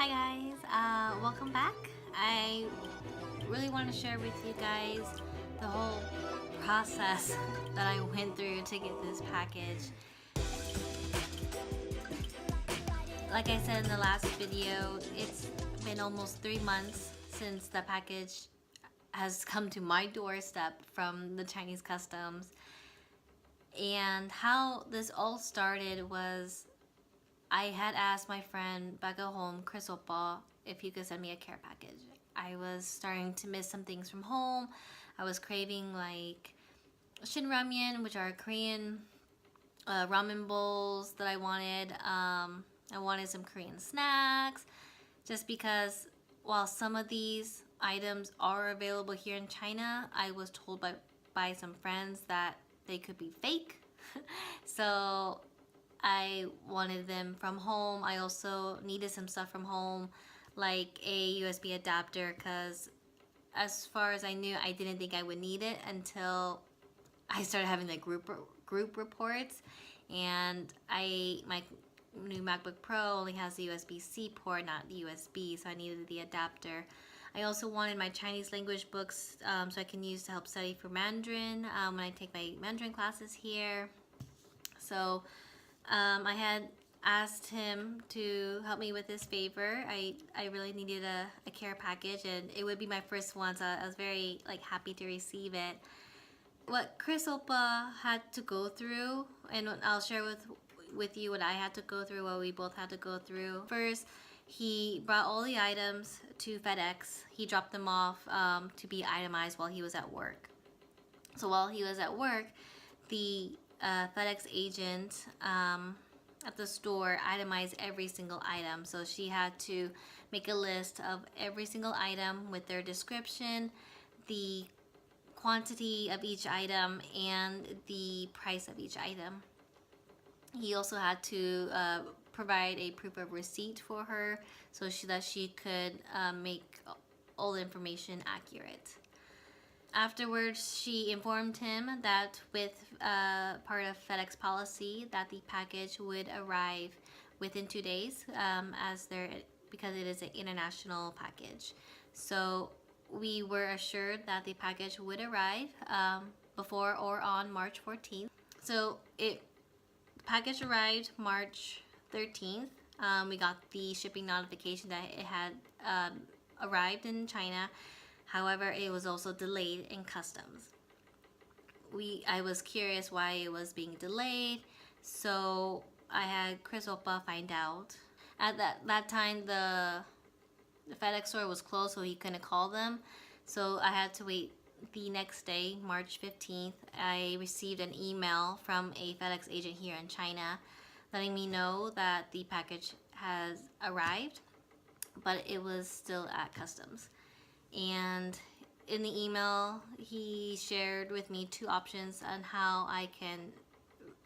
Hi guys, welcome back. I really want to share with you guys the whole process that I went through to get this package. Like I said in the last video, it's been almost 3 months since the package has come to my doorstep from the Chinese customs. And how this all started was I had asked my friend back at home, Chris Oppa, if he could send me a care package. I was starting to miss some things from home. I was craving like shin ramyun, which are Korean ramen bowls that I wanted. I wanted some Korean snacks, just because while some of these items are available here in China, I was told by some friends that they could be fake. So I wanted them from home. I also needed some stuff from home, like a USB adapter, because as far as I knew, I didn't think I would need it until I started having the group reports. And my new MacBook Pro only has the USB-C port, not the USB, so I needed the adapter. I also wanted my Chinese language books so I can use to help study for Mandarin when I take my Mandarin classes here. So I had asked him to help me with this favor. I really needed a care package, and it would be my first one, so I was very happy to receive it. What Chris Oppa had to go through, and I'll share with you what I had to go through, what we both had to go through. First, he brought all the items to FedEx. He dropped them off to be itemized while he was at work. So while he was at work, the FedEx agent at the store itemized every single item. So she had to make a list of every single item with their description, the quantity of each item, and the price of each item. He also had to provide a proof of receipt for her so that she could make all the information accurate. Afterwards, she informed him that with part of FedEx policy that the package would arrive within 2 days because it is an international package. So we were assured that the package would arrive before or on March 14th. So the package arrived March 13th. We got the shipping notification that it had arrived in China. However, it was also delayed in customs. I was curious why it was being delayed, so I had Chris Oppa find out. At that time, the FedEx store was closed, so he couldn't call them. So I had to wait the next day, March 15th. I received an email from a FedEx agent here in China letting me know that the package has arrived, but it was still at customs. And in the email, he shared with me 2 options on how I can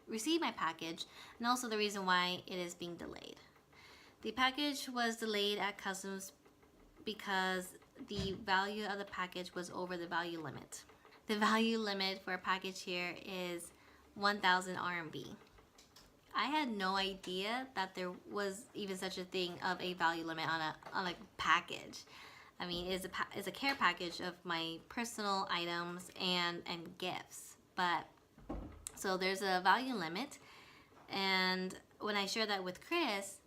receive my package, and also the reason why it is being delayed. The package was delayed at customs because the value of the package was over the value limit. The value limit for a package here is 1,000 RMB. I had no idea that there was even such a thing of a value limit on a package. I mean, it's a care package of my personal items and gifts. But so there's a value limit, and when I shared that with Chris,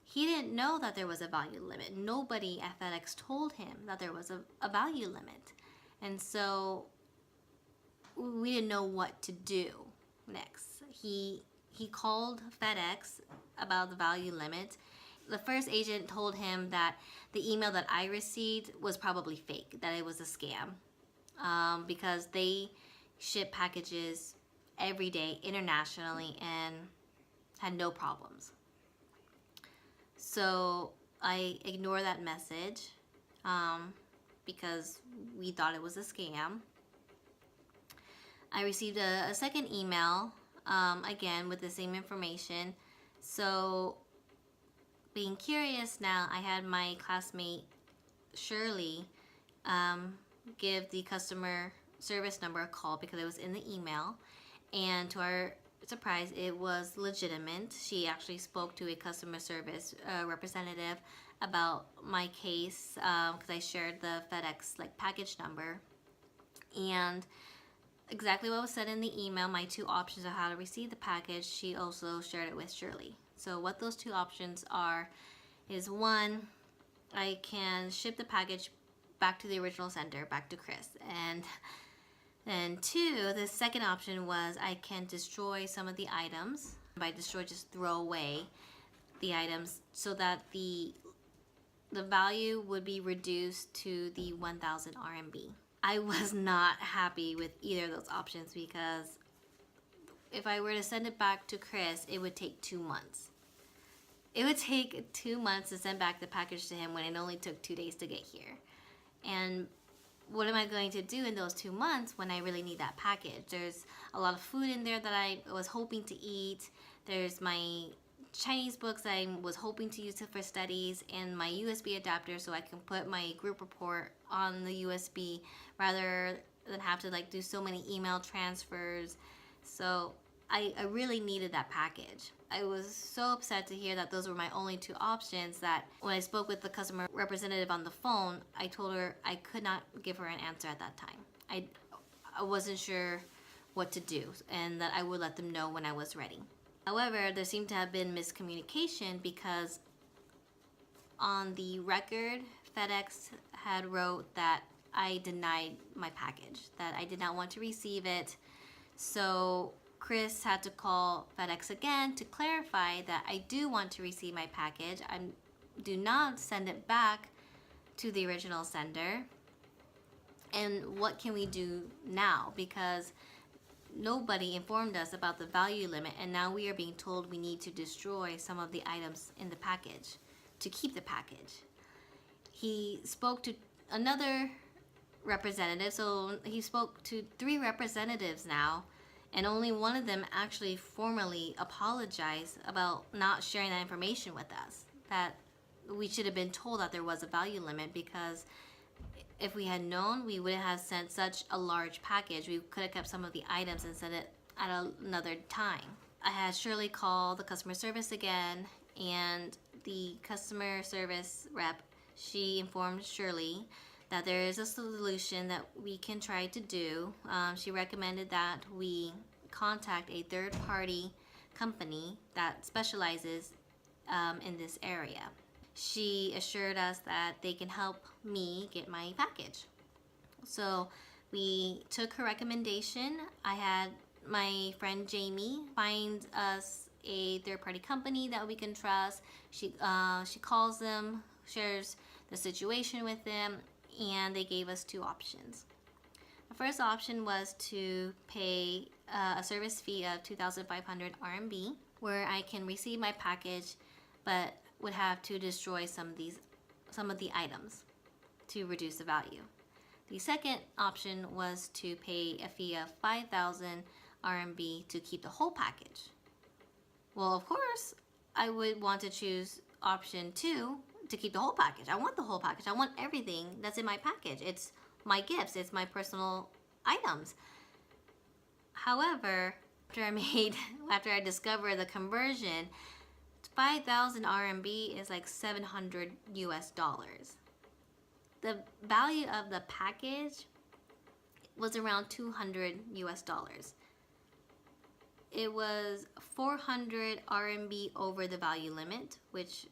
he didn't know that there was a value limit. Nobody at FedEx told him that there was a value limit. And so we didn't know what to do next. He called FedEx about the value limit. The first agent told him that the email that I received was probably fake, that it was a scam, because they ship packages every day internationally and had no problems. So I ignored that message because we thought it was a scam. I received a second email, again with the same information. So being curious now, I had my classmate Shirley give the customer service number a call because it was in the email. And to our surprise, it was legitimate. She actually spoke to a customer service representative about my case because I shared the FedEx like package number, and exactly what was said in the email, my two options of how to receive the package, she also shared it with Shirley. So what those two options are is, one, I can ship the package back to the original sender, back to Chris, and two, the second option was I can destroy some of the items. By destroy, just throw away the items so that the value would be reduced to the 1,000 RMB. I was not happy with either of those options because if I were to send it back to Chris, it would take 2 months. It would take 2 months to send back the package to him when it only took 2 days to get here. And what am I going to do in those 2 months when I really need that package? There's a lot of food in there that I was hoping to eat. There's my Chinese books I was hoping to use for studies, and my USB adapter so I can put my group report on the USB rather than have to like do so many email transfers. So I really needed that package. I was so upset to hear that those were my only two options that when I spoke with the customer representative on the phone, I told her I could not give her an answer at that time. I wasn't sure what to do and that I would let them know when I was ready. However, there seemed to have been miscommunication because on the record, FedEx had wrote that I denied my package, that I did not want to receive it. So Chris had to call FedEx again to clarify that I do want to receive my package. I do not send it back to the original sender. And what can we do now? Because nobody informed us about the value limit, and now we are being told we need to destroy some of the items in the package to keep the package. He spoke to another representative, so he spoke to 3 representatives now, and only one of them actually formally apologized about not sharing that information with us, that we should have been told that there was a value limit, because if we had known, we wouldn't have sent such a large package. We could have kept some of the items and sent it at another time. I had Shirley call the customer service again, and the customer service rep, she informed Shirley that there is a solution that we can try to do. She recommended that we contact a third-party company that specializes in this area. She assured us that they can help me get my package. So we took her recommendation. I had my friend Jamie find us a third-party company that we can trust. She calls them, shares the situation with them, and they gave us 2 options. The first option was to pay a service fee of 2,500 RMB, where I can receive my package, but would have to destroy some of the items to reduce the value. The second option was to pay a fee of 5,000 RMB to keep the whole package. Well, of course, I would want to choose option 2 to keep the whole package. I want the whole package. I want everything that's in my package. It's my gifts. It's my personal items. However, after I discovered the conversion, 5,000 RMB is like $700 US. The value of the package was around $200 US. It was 400 RMB over the value limit, which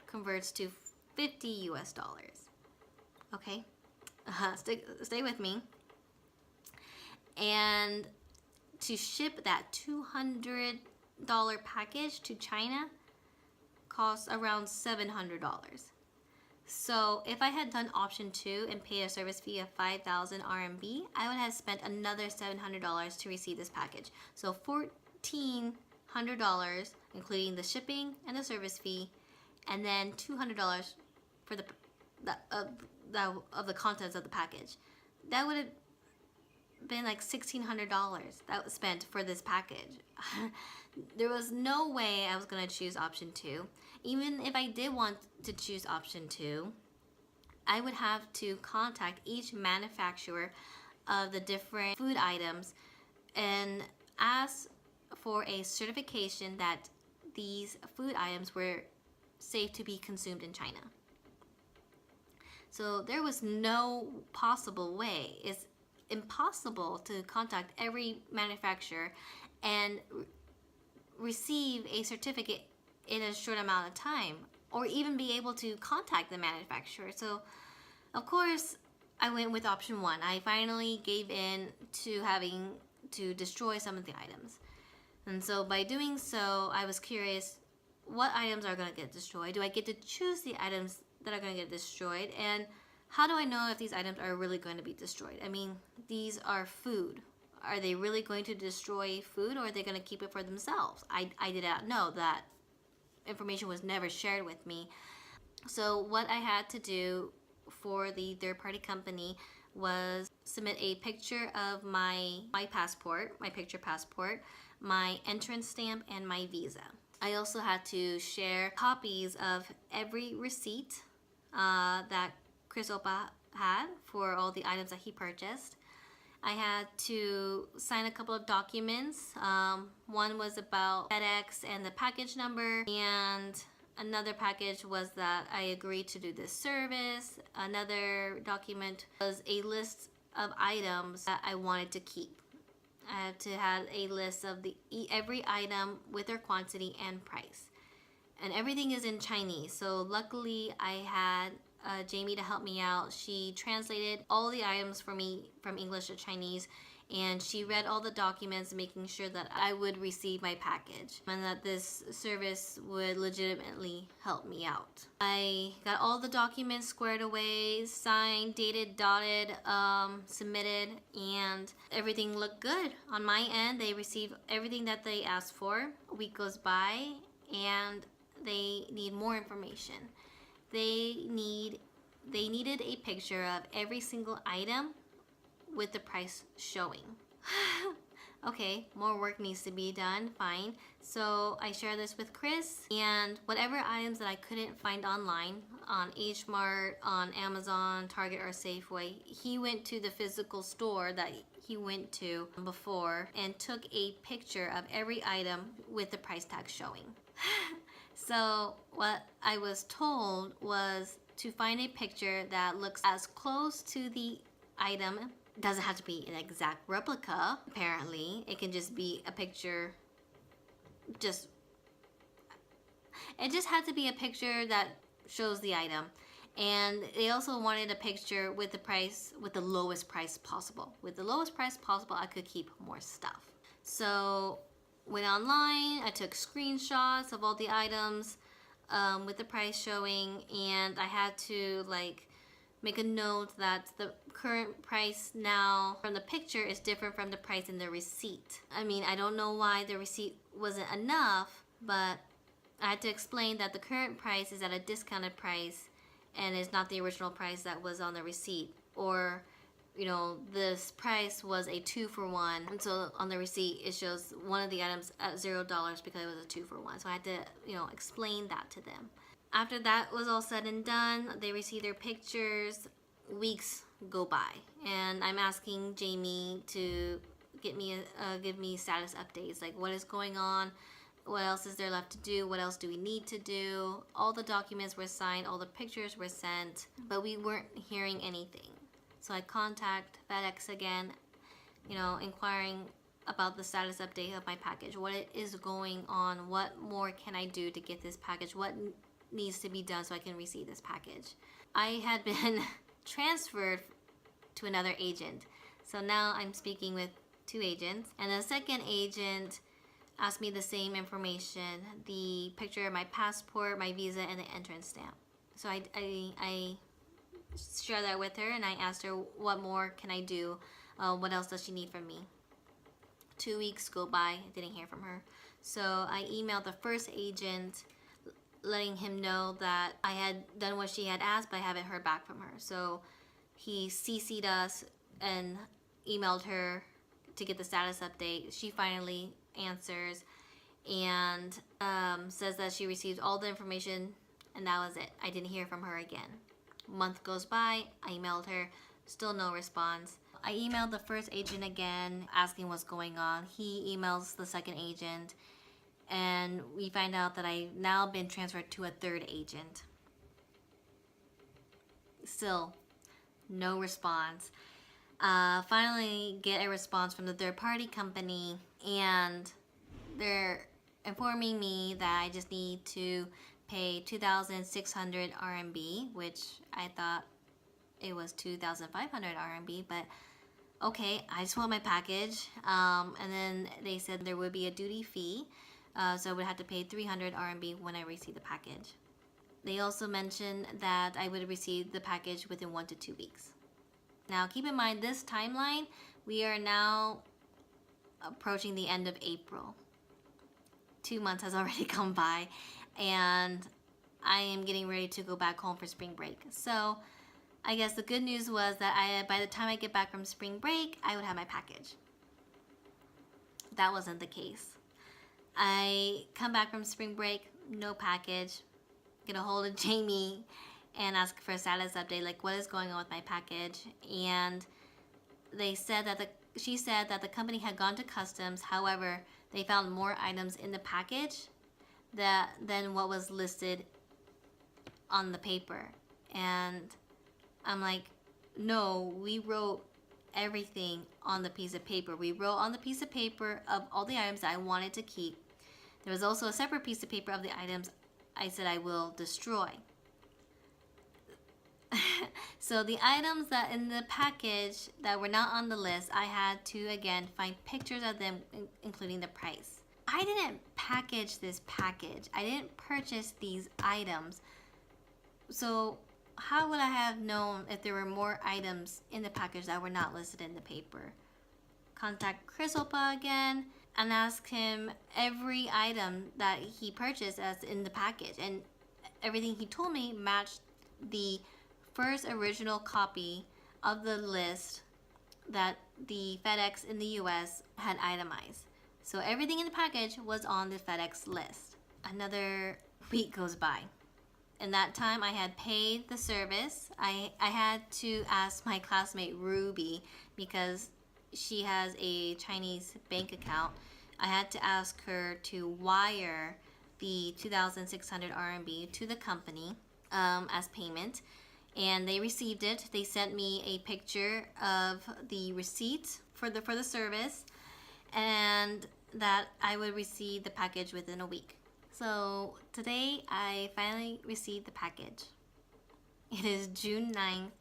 converts to $50 US. Okay, stay with me. And to ship that $200 package to China costs around $700. So if I had done option 2 and paid a service fee of 5,000 RMB, I would have spent another $700 to receive this package. So $1,400, including the shipping and the service fee, and then $200 for the contents of the package. That would have been like $1,600 that was spent for this package. There was no way I was going to choose option 2. Even if I did want to choose option 2, I would have to contact each manufacturer of the different food items and ask for a certification that these food items were safe to be consumed in China. So there was no possible way. It's impossible to contact every manufacturer and receive a certificate in a short amount of time, or even be able to contact the manufacturer. So of course I went with option one. I finally gave in to having to destroy some of the items. And so by doing so, I was curious, what items are going to get destroyed? Do I get to choose the items that are going to get destroyed? And how do I know if these items are really going to be destroyed? I mean, these are food. Are they really going to destroy food, or are they going to keep it for themselves? I did not know. That information was never shared with me. So what I had to do for the third-party company was submit a picture of my passport, my picture passport, my entrance stamp, and my visa. I also had to share copies of every receipt that Chris Opa had for all the items that he purchased. I had to sign a couple of documents. One was about FedEx and the package number, and another package was that I agreed to do this service. Another document was a list of items that I wanted to keep. I had to have a list of every item with their quantity and price. And everything is in Chinese. So luckily I had Jamie to help me out. She translated all the items for me from English to Chinese, and she read all the documents, making sure that I would receive my package and that this service would legitimately help me out. I got all the documents squared away, signed, dated, dotted, submitted, and everything looked good. On my end, they received everything that they asked for. A week goes by and they need more information. They needed a picture of every single item with the price showing. Okay, more work needs to be done, fine. So I share this with Chris, and whatever items that I couldn't find online, on H Mart, on Amazon, Target, or Safeway, he went to the physical store that he went to before and took a picture of every item with the price tag showing. So what I was told was to find a picture that looks as close to the item. Doesn't have to be an exact replica, apparently. It can just be a picture. It just had to be a picture that shows the item. And they also wanted a picture with the price, with the lowest price possible. With the lowest price possible, I could keep more stuff. So went online, I took screenshots of all the items with the price showing, and I had to make a note that the current price now from the picture is different from the price in the receipt. I mean, I don't know why the receipt wasn't enough, but I had to explain that the current price is at a discounted price and is not the original price that was on the receipt. Or, you know, this price was a 2-for-1, and so on the receipt it shows one of the items at $0 because it was a 2-for-1. So I had to, explain that to them. After that was all said and done, they received their pictures. Weeks go by, and I'm asking Jamie to give me status updates, like what is going on, what else is there left to do, what else do we need to do. All the documents were signed, all the pictures were sent, but we weren't hearing anything. So I contact FedEx again, inquiring about the status update of my package. What is going on? What more can I do to get this package? What needs to be done so I can receive this package? I had been transferred to another agent. So now I'm speaking with 2 agents. And the second agent asked me the same information, the picture of my passport, my visa, and the entrance stamp. So I shared that with her, and I asked her, what more can I do? What else does she need from me? 2 weeks go by, I didn't hear from her. So I emailed the first agent, letting him know that I had done what she had asked, but I haven't heard back from her. So he CC'd us and emailed her to get the status update. She finally answers and says that she received all the information, and that was it. I didn't hear from her again. A month goes by, I emailed her, still no response. I emailed the first agent again asking what's going on. He emails the second agent, and we find out that I've now been transferred to a third agent. Still, no response. Finally get a response from the third party company, and they're informing me that I just need to pay 2,600 RMB, which I thought it was 2,500 RMB, but okay, I just want my package. And then they said there would be a duty fee, so I would have to pay 300 RMB when I receive the package. They also mentioned that I would receive the package within 1 to 2 weeks. Now keep in mind this timeline, we are now approaching the end of April. 2 months has already come by, and I am getting ready to go back home for spring break. So I guess the good news was that by the time I get back from spring break, I would have my package. That wasn't the case. I come back from spring break, no package. Get a hold of Jamie and ask for a status update, like what is going on with my package. And they said that she said that the company had gone to customs. However, they found more items in the package than what was listed on the paper. And I'm like, no, we wrote everything on the piece of paper. We wrote on the piece of paper of all the items that I wanted to keep. There was also a separate piece of paper of the items I said I will destroy. So the items that in the package that were not on the list, I had to again find pictures of them, including the price. I didn't package this package. I didn't purchase these items. So how would I have known if there were more items in the package that were not listed in the paper? Contact Chris Opa again and ask him every item that he purchased as in the package, and everything he told me matched the first original copy of the list that the FedEx in the US had itemized. So everything in the package was on the FedEx list. Another week goes by. In that time, I had paid the service. I had to ask my classmate Ruby, because she has a Chinese bank account. I had to ask her to wire the 2,600 RMB to the company as payment. And they received it. They sent me a picture of the receipt for the service, and that I would receive the package within a week. So today I finally received the package. It is June 9th,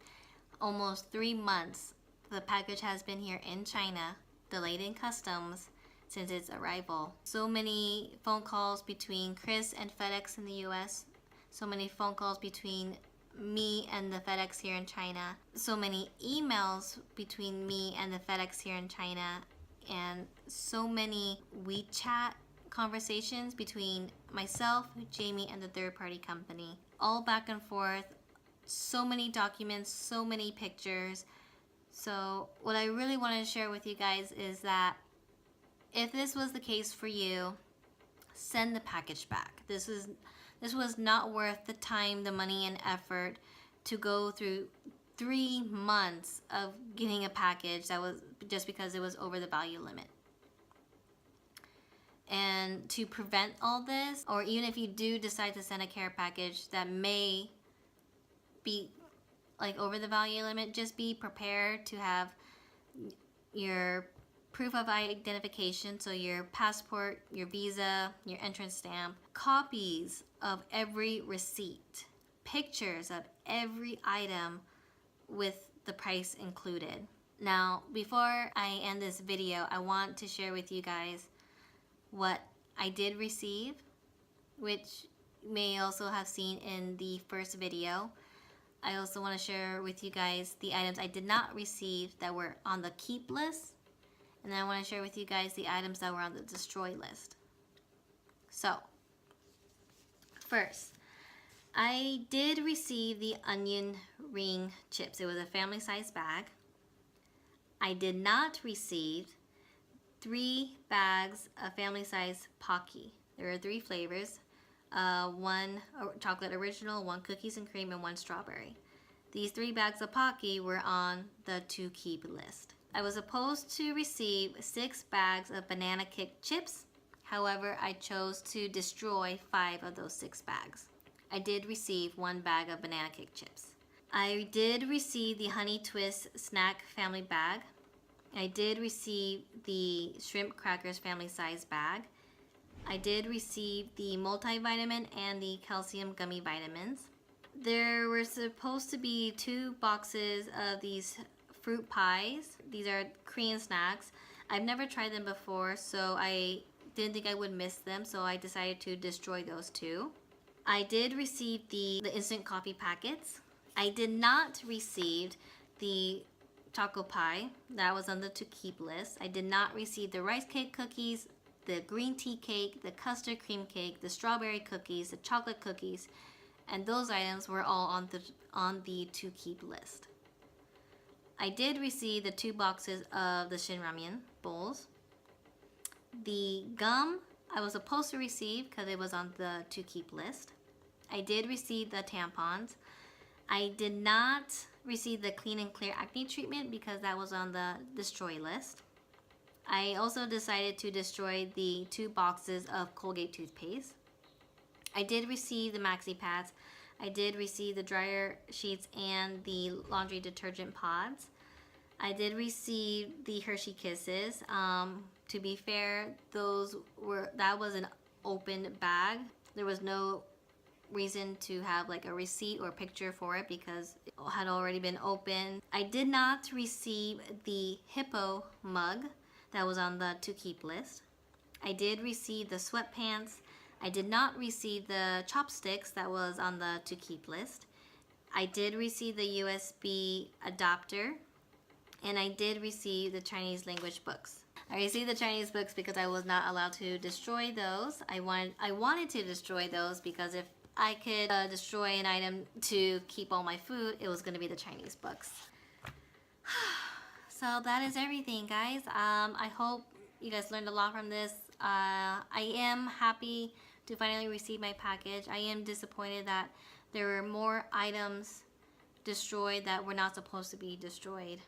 almost 3 months. The package has been here in China, delayed in customs since its arrival. So many phone calls between Chris and FedEx in the US. So many phone calls between me and the FedEx here in China. So many emails between me and the FedEx here in China. And so many WeChat conversations between myself, Jamie, and the third-party company. All back and forth. So many documents, so many pictures. So what I really wanted to share with you guys is that if this was the case for you, send the package back. This was not worth the time, the money, and effort to go through 3 months of getting a package that was just because it was over the value limit. And to prevent all this, or even if you do decide to send a care package that may be like over the value limit, just be prepared to have your proof of identification, so your passport, your visa, your entrance stamp, copies of every receipt, pictures of every item with the price included. Now, before I end this video, I want to share with you guys what I did receive, which you may also have seen in the first video. I also want to share with you guys the items I did not receive that were on the keep list. And then I want to share with you guys the items that were on the destroy list. So, first, I did receive the onion ring chips. It was a family size bag. I did not receive 3 bags of family size Pocky. There are 3 flavors. 1 chocolate original, 1 cookies and cream, and 1 strawberry. these 3 bags of Pocky were on the to keep list. I was supposed to receive 6 bags of banana kick chips. However, I chose to destroy 5 of those 6 bags. I did receive 1 bag of banana cake chips. I did receive the Honey Twist snack family bag. I did receive the shrimp crackers family size bag. I did receive the multivitamin and the calcium gummy vitamins. There were supposed to be 2 boxes of these fruit pies. These are Korean snacks. I've never tried them before, so I didn't think I would miss them, so I decided to destroy those 2. I did receive the instant coffee packets. I did not receive the choco pie that was on the to keep list. I did not receive the rice cake cookies, the green tea cake, the custard cream cake, the strawberry cookies, the chocolate cookies, and those items were all on the to keep list. I did receive the 2 boxes of the Shin Ramyun bowls. The gum I was supposed to receive because it was on the to keep list. I did receive the tampons. I did not receive the clean and clear acne treatment because that was on the destroy list. I also decided to destroy the 2 boxes of Colgate toothpaste. I did receive the maxi pads. I did receive the dryer sheets and the laundry detergent pods. I did receive the Hershey Kisses. To be fair, that was an open bag. There was no reason to have like a receipt or picture for it because it had already been opened. I did not receive the Hippo mug that was on the to keep list. I did receive the sweatpants. I did not receive the chopsticks that was on the to keep list. I did receive the USB adapter, and I did receive the Chinese language books. I received the Chinese books because I was not allowed to destroy those. I wanted to destroy those because if I could destroy an item to keep all my food, it was going to be the Chinese books. So that is everything, guys. I hope you guys learned a lot from this. I am happy to finally receive my package. I am disappointed that there were more items destroyed that were not supposed to be destroyed.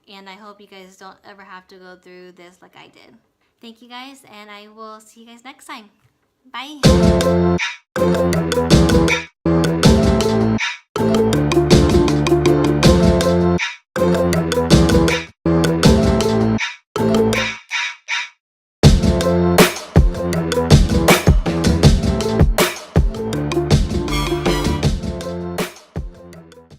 And I hope you guys don't ever have to go through this like I did. Thank you guys, and I will see you guys next time. Bye!